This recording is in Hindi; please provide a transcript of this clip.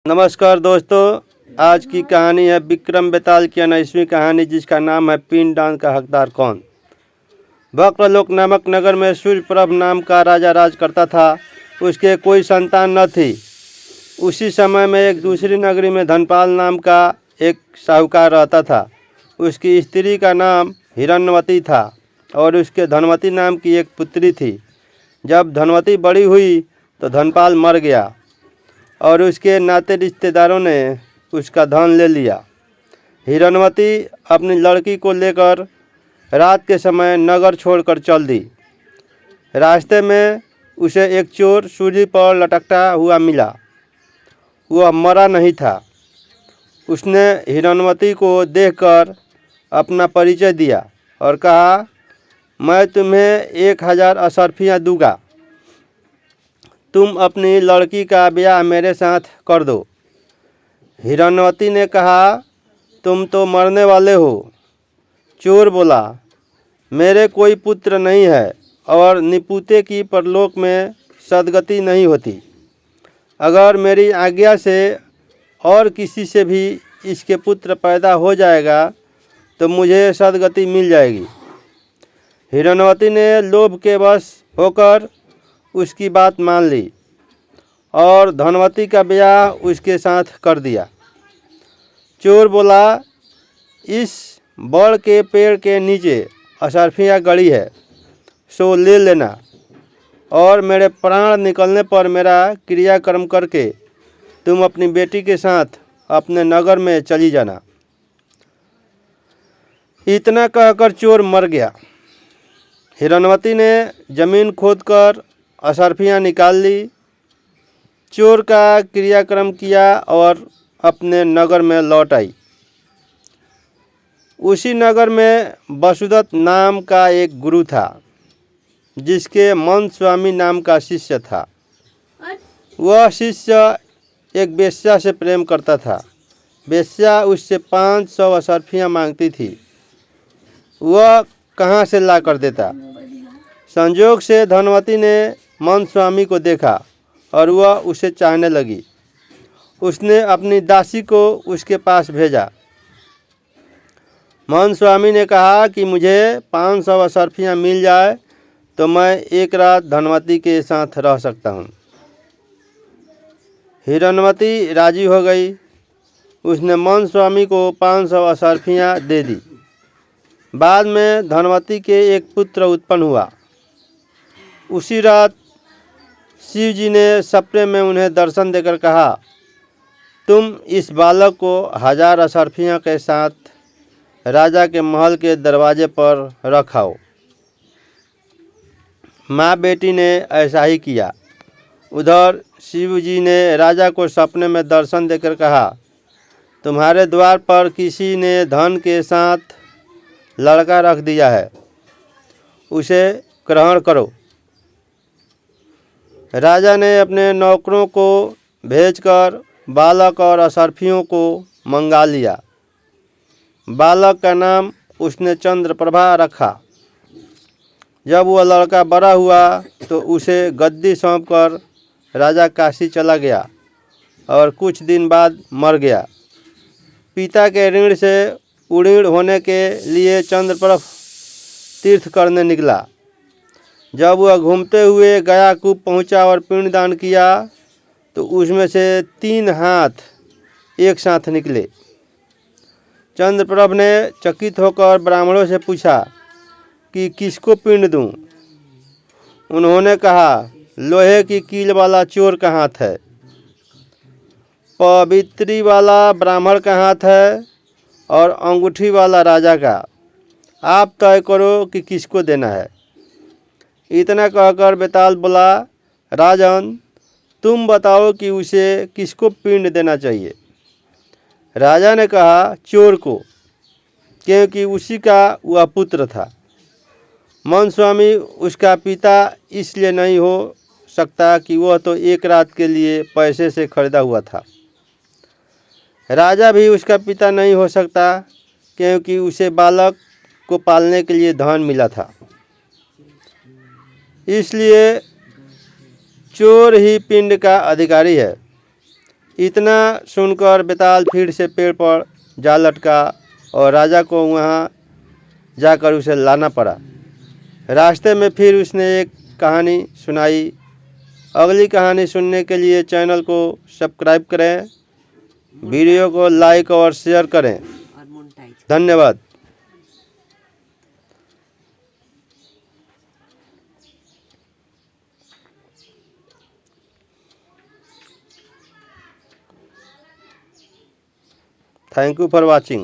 नमस्कार दोस्तों, आज की कहानी है विक्रम बेताल की 19वीं कहानी, जिसका नाम है पिंडदान का हकदार कौन। वक्रलोक नामक नगर में सूर्यप्रभ नाम का राजा राज करता था। उसके कोई संतान न थी। उसी समय में एक दूसरी नगरी में धनपाल नाम का एक साहूकार रहता था। उसकी स्त्री का नाम हिरण्यवती था और उसके धनवती नाम की एक पुत्री थी। जब धनवती बड़ी हुई तो धनपाल मर गया और उसके नाते रिश्तेदारों ने उसका धन ले लिया। हिरण्यवती अपनी लड़की को लेकर रात के समय नगर छोड़कर चल दी। रास्ते में उसे एक चोर सूली पर लटकता हुआ मिला। वह मरा नहीं था। उसने हिरण्यवती को देखकर अपना परिचय दिया और कहा, मैं तुम्हें 1000 अशर्फियाँ दूंगा। तुम अपनी लड़की का ब्याह मेरे साथ कर दो। हिरण्यवती ने कहा, तुम तो मरने वाले हो। चोर बोला, मेरे कोई पुत्र नहीं है और निपुते की परलोक में सदगति नहीं होती। अगर मेरी आज्ञा से और किसी से भी इसके पुत्र पैदा हो जाएगा तो मुझे सदगति मिल जाएगी। हिरण्यवती ने लोभ के वश होकर उसकी बात मान ली और धनवती का ब्याह उसके साथ कर दिया। चोर बोला, इस बड़ के पेड़ के नीचे अशर्फियाँ गड़ी है, सो ले लेना और मेरे प्राण निकलने पर मेरा क्रियाक्रम करके तुम अपनी बेटी के साथ अपने नगर में चली जाना। इतना कहकर चोर मर गया। हिरण्यवती ने जमीन खोदकर अशर्फियाँ निकाल ली, चोर का क्रियाक्रम किया और अपने नगर में लौट आई। उसी नगर में वसुदत्त नाम का एक गुरु था, जिसके मन स्वामी नाम का शिष्य था। वह शिष्य एक वेश्या से प्रेम करता था। वेश्या उससे 500 अशर्फियाँ मांगती थी। वह कहाँ से ला कर देता। संजोग से धनवती ने मन स्वामी को देखा और वह उसे चाहने लगी। उसने अपनी दासी को उसके पास भेजा। मन स्वामी ने कहा कि मुझे 500 अशर्फियाँ मिल जाए तो मैं एक रात धनवती के साथ रह सकता हूँ। हिरण्यवती राजी हो गई। उसने मन स्वामी को 500 अशर्फियाँ दे दी। बाद में धनवती के एक पुत्र उत्पन्न हुआ। उसी रात शिव जी ने सपने में उन्हें दर्शन देकर कहा, तुम इस बालक को 1000 अशर्फियाँ के साथ राजा के महल के दरवाजे पर रखाओ। माँ बेटी ने ऐसा ही किया। उधर शिव जी ने राजा को सपने में दर्शन देकर कहा, तुम्हारे द्वार पर किसी ने धन के साथ लड़का रख दिया है, उसे ग्रहण करो। राजा ने अपने नौकरों को भेजकर बालक और अशर्फियों को मंगा लिया। बालक का नाम उसने चंद्रप्रभा रखा। जब वह लड़का बड़ा हुआ तो उसे गद्दी सौंपकर राजा काशी चला गया और कुछ दिन बाद मर गया। पिता के ऋण से उड़ीण होने के लिए चंद्रप्रभ तीर्थ करने निकला। जब वह घूमते हुए गया कूप पहुंचा और पिंडदान किया तो उसमें से 3 हाथ एक साथ निकले। चंद्रप्रभ ने चकित होकर ब्राह्मणों से पूछा कि किसको पिंड दूं। उन्होंने कहा, लोहे की कील वाला चोर का हाथ है, पवित्री वाला ब्राह्मण का हाथ है और अंगूठी वाला राजा का। आप तय करो कि किसको देना है। इतना कहकर बेताल बोला, राजन, तुम बताओ कि उसे किसको पिंड देना चाहिए। राजा ने कहा, चोर को, क्योंकि उसी का वह पुत्र था। मन स्वामी उसका पिता इसलिए नहीं हो सकता कि वह तो एक रात के लिए पैसे से खरीदा हुआ था। राजा भी उसका पिता नहीं हो सकता क्योंकि उसे बालक को पालने के लिए धन मिला था। इसलिए चोर ही पिंड का अधिकारी है। इतना सुनकर बेताल फिर से पेड़ पर जाल लटका और राजा को वहाँ जाकर उसे लाना पड़ा। रास्ते में फिर उसने एक कहानी सुनाई। अगली कहानी सुनने के लिए चैनल को सब्सक्राइब करें, वीडियो को लाइक और शेयर करें। धन्यवाद। Thank you for watching.